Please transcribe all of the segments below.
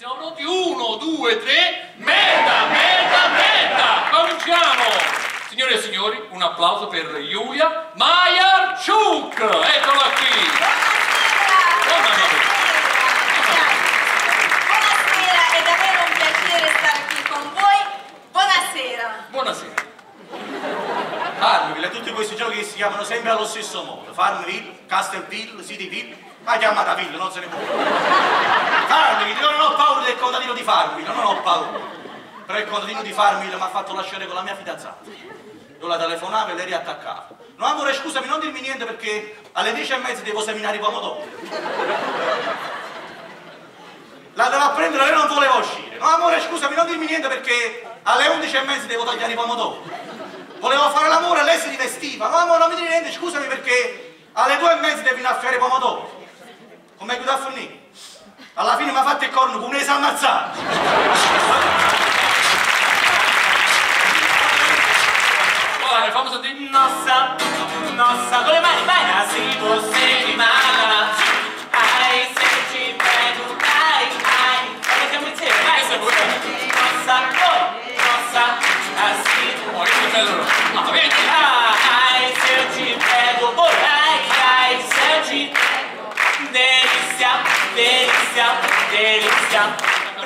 Siamo pronti? 1, 2, 3. Meta, meta, meta! Cominciamo! Signore e signori, un applauso per Julia Majarchuk! Eccola qui! Buonasera, è davvero un piacere stare qui con voi. Buonasera. Buonasera. Farmville, tutti questi giochi che si chiamano sempre allo stesso modo. Farmville, Castleville, Cityville, ma chiamata Ville, non se ne può. Farmville, io non ho paura del contadino di Farmville, non ho paura. Però il contadino di Farmville mi ha fatto lasciare con la mia fidanzata. Io la telefonavo e lei riattaccava. No amore, scusami, non dirmi niente perché alle 10:30 devo seminare i pomodori. La devo a prendere, lei non voleva uscire. No amore, scusami, non dirmi niente perché alle 11:30 devo tagliare i pomodori. Volevo fare l'amore e lei si rivestiva. No amore, non mi dire niente, scusami perché alle 2:30 devo innaffiare i pomodori. Come chiudo a fornire? Alla fine mi ha fatto il corno con un esammazzato. Fammi sentire. Nossa, nossa, con le mani, vai, se você me mata. Ai, se ti prego, ai, ai, siamo insieme, vai, nossa, oh, nossa, assim. Oh, che bello! Ah, vedi? Ai, se eu te prego, oh, ai, se eu te delícia, delícia, delícia.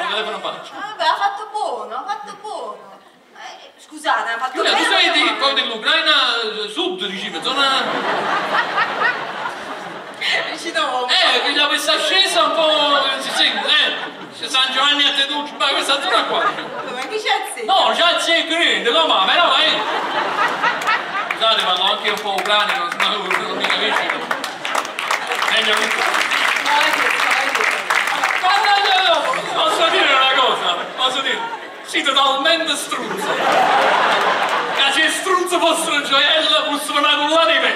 Telefono faccio. Vabbè, ha fatto buono, ha fatto buono. Scusate, ha fatto Giulia, bene. tu sei poi dell'Ucraina sud, diciamo, zona... Vicino. Che questa ascesa un po'... si sente, San Giovanni a Teducci, ma questa zona qua. Ma che c'è? No, già c'è grande, no, ma però vai. Scusate, parlo anche un po' ucraino, non mi capisci. Meglio che... Posso dire una cosa? Posso dire? Siete talmente struzzo. Che se struzzo fossero gioiello, fossero una cullata di me.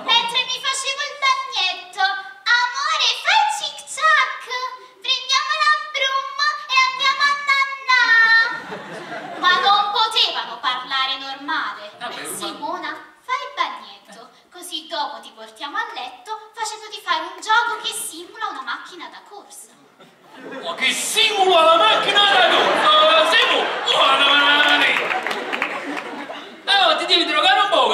Mentre mi facevo il bagnetto, amore, fai cic-ciac, prendiamo la brumma e andiamo a nannà. Ma non potevano parlare normale. Simona, fai il bagnetto, così dopo ti portiamo a letto facendoti fare un gioco che simula una macchina da corsa. Ma che simula la macchina da corsa? Ti devi drogare un po',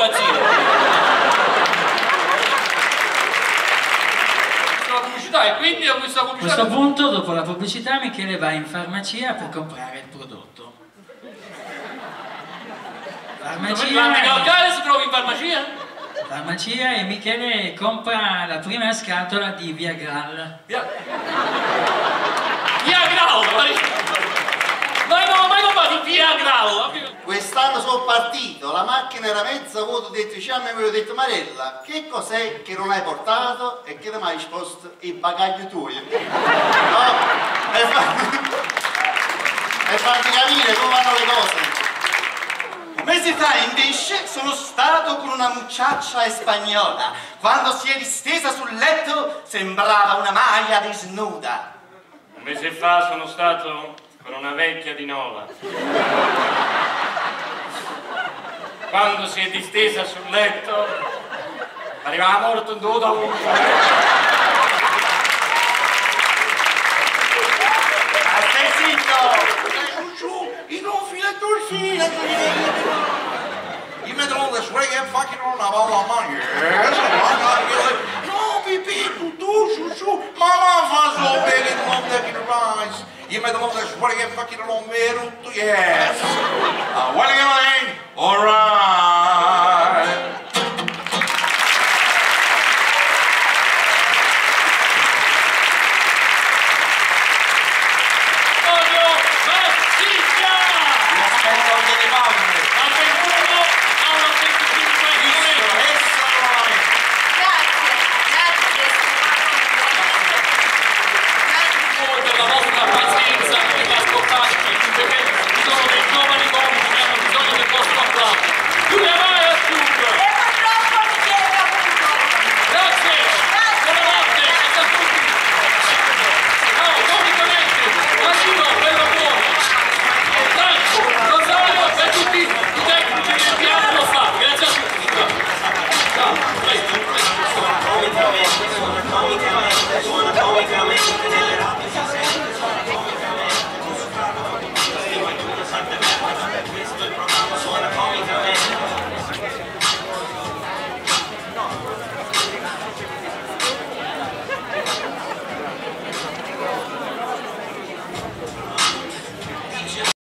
e quindi a questa pubblicità... A questo punto, dopo la pubblicità, Michele va in farmacia per comprare il prodotto. L'anticalcare si trova in farmacia? Farmacia e Michele compra la prima scatola di Viagral. Viagral! Ma non ho mai comprato Viagral! Quest'anno sono partito, la macchina era mezza vuota, ho detto, mi avevo detto, Marella, che cos'è che non hai portato e che non mi hai risposto i bagagli tuoi? No? Per farti capire come vanno le cose. Un mese fa invece sono stato con una muchacha spagnola. Quando si è distesa sul letto sembrava una maglia desnuda. Un mese fa sono stato con una vecchia di Nova. Quando si è distesa sul letto arrivava morto in due ovunque. Stai zitto! I non filetto il filetto! Io mi trovo che suoi che fucking non la palla a mano. No, pipì, tu, su, mamma fa so bene, non da che rise. Io mi trovo che suoi che fucking non mi rutto, yes.